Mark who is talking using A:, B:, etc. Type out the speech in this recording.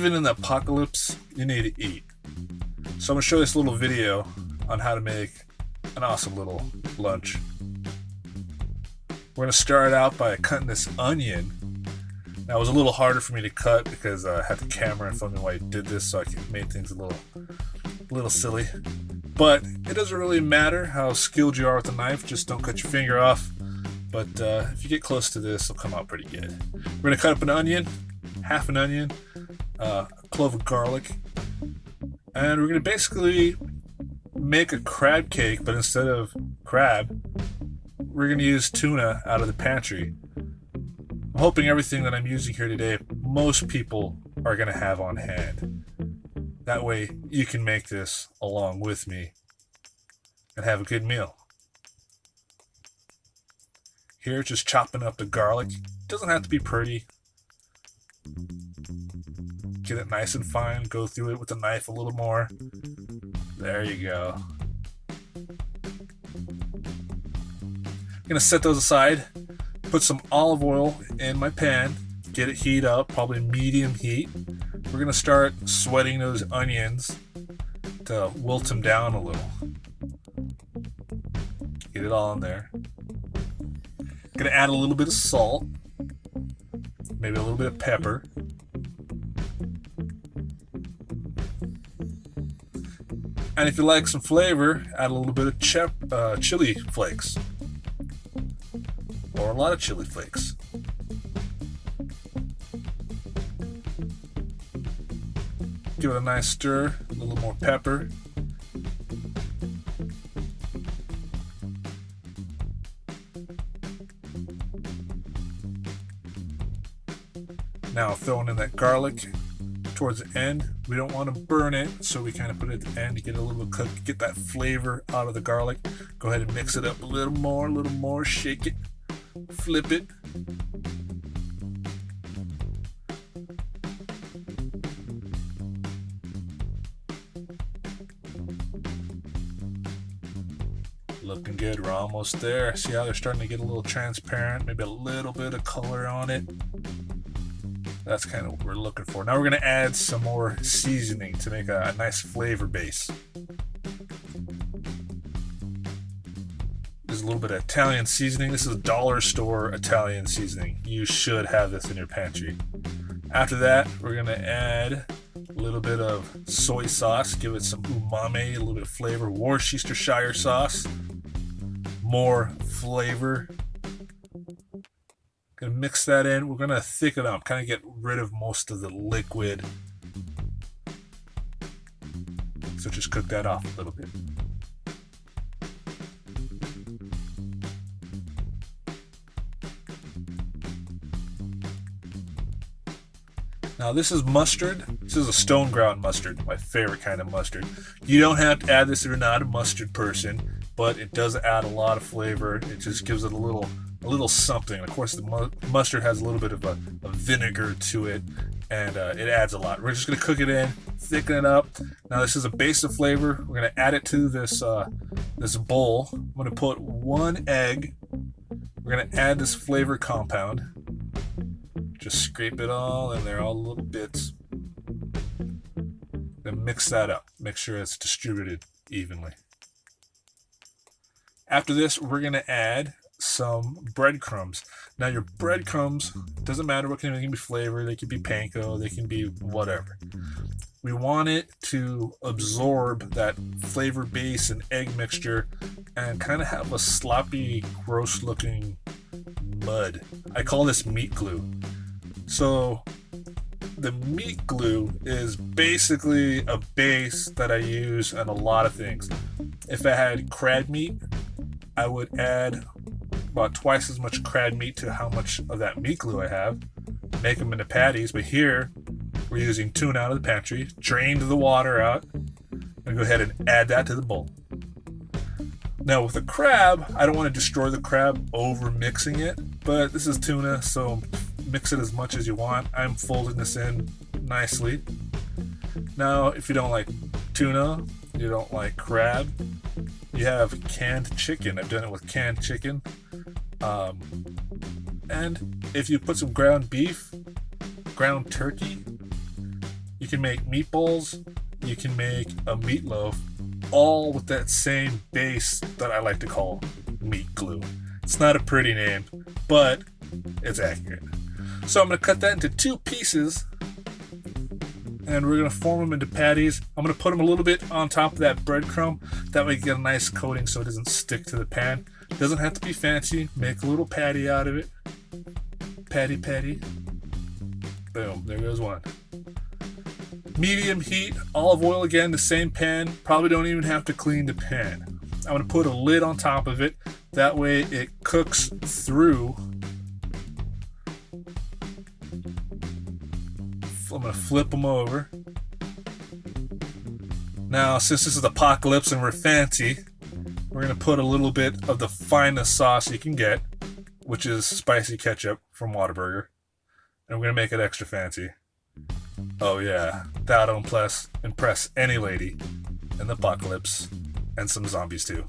A: Even in the apocalypse, you need to eat. So I'm going to show you this little video on how to make an awesome little lunch. We're going to start out by cutting this onion. Now it was a little harder for me to cut because I had the camera in front of me while I did this, so I made things a little silly. But it doesn't really matter how skilled you are with the knife, just don't cut your finger off. But if you get close to this, it'll come out pretty good. We're going to cut up an onion, half an onion, a clove of garlic, and we're going to basically make a crab cake, but instead of crab, we're going to use tuna out of the pantry. I'm hoping everything that I'm using here today, most people are going to have on hand. That way you can make this along with me and have a good meal. Here, just chopping up the garlic. Doesn't have to be pretty. Get it nice and fine. Go through it with a knife a little more. There you go. Gonna set those aside. Put some olive oil in my pan. Get it heat up, probably medium heat. We're gonna start sweating those onions to wilt them down a little. Get it all in there. Gonna add a little bit of salt, maybe a little bit of pepper. And if you like some flavor, add a little bit of chili flakes. Or a lot of chili flakes. Give it a nice stir, a little more pepper. Now throwing in that garlic towards the end. We don't want to burn it, so we kind of put it at the end to get it a little bit cooked, get that flavor out of the garlic. Go ahead and mix it up a little more, shake it, flip it. Looking good, we're almost there. See how they're starting to get a little transparent, maybe a little bit of color on it. That's kind of what we're looking for. Now we're going to add some more seasoning to make a nice flavor base. There's a little bit of Italian seasoning. This is a dollar store Italian seasoning. You should have this in your pantry. After that, we're going to add a little bit of soy sauce. Give it some umami, a little bit of flavor. Worcestershire sauce. More flavor. Gonna mix that in. We're gonna thicken up, kind of get rid of most of the liquid. So just cook that off a little bit. Now this is mustard. This is a stone ground mustard, my favorite kind of mustard. You don't have to add this if you're not a mustard person, but it does add a lot of flavor. It just gives it a little something. Of course, the mustard has a little bit of a vinegar to it, and it adds a lot. We're just going to cook it in, thicken it up. Now this is a base of flavor. We're going to add it to this this bowl. I'm going to put 1 egg. We're going to add this flavor compound. Just scrape it all in there, all the little bits. Then mix that up. Make sure it's distributed evenly. After this, we're going to add some breadcrumbs. Now your breadcrumbs, doesn't matter what kind of, they can be flavored, they can be panko, they can be whatever. We want it to absorb that flavor base and egg mixture and kind of have a sloppy, gross looking mud. I call this meat glue. So the meat glue is basically a base that I use on a lot of things. If I had crab meat, I would add about twice as much crab meat to how much of that meat glue I have. Make them into patties, but here we're using tuna out of the pantry, drained the water out, and go ahead and add that to the bowl. Now with the crab, I don't want to destroy the crab over mixing it, but this is tuna, so mix it as much as you want. I'm folding this in nicely. Now, if you don't like tuna, you don't like crab, you have canned chicken. I've done it with canned chicken. And if you put some ground beef, ground turkey, you You can make meatballs, you can make a meatloaf, all with that same base that I like to call meat glue. It's not a pretty name, but it's accurate. So I'm going to cut that into 2 pieces, and we're going to form them into patties. I'm going to put them a little bit on top of that breadcrumb. That way you get a nice coating so it doesn't stick to the pan. Doesn't have to be fancy. Make a little patty out of it. Patty. Boom, there goes one. Medium heat, olive oil again, the same pan. Probably don't even have to clean the pan. I'm going to put a lid on top of it. That way it cooks through. I'm going to flip them over. Now, since this is apocalypse and we're fancy, we're going to put a little bit of the finest sauce you can get, which is spicy ketchup from Whataburger. And we're going to make it extra fancy. Oh yeah, that'll impress any lady in the apocalypse, and some zombies too.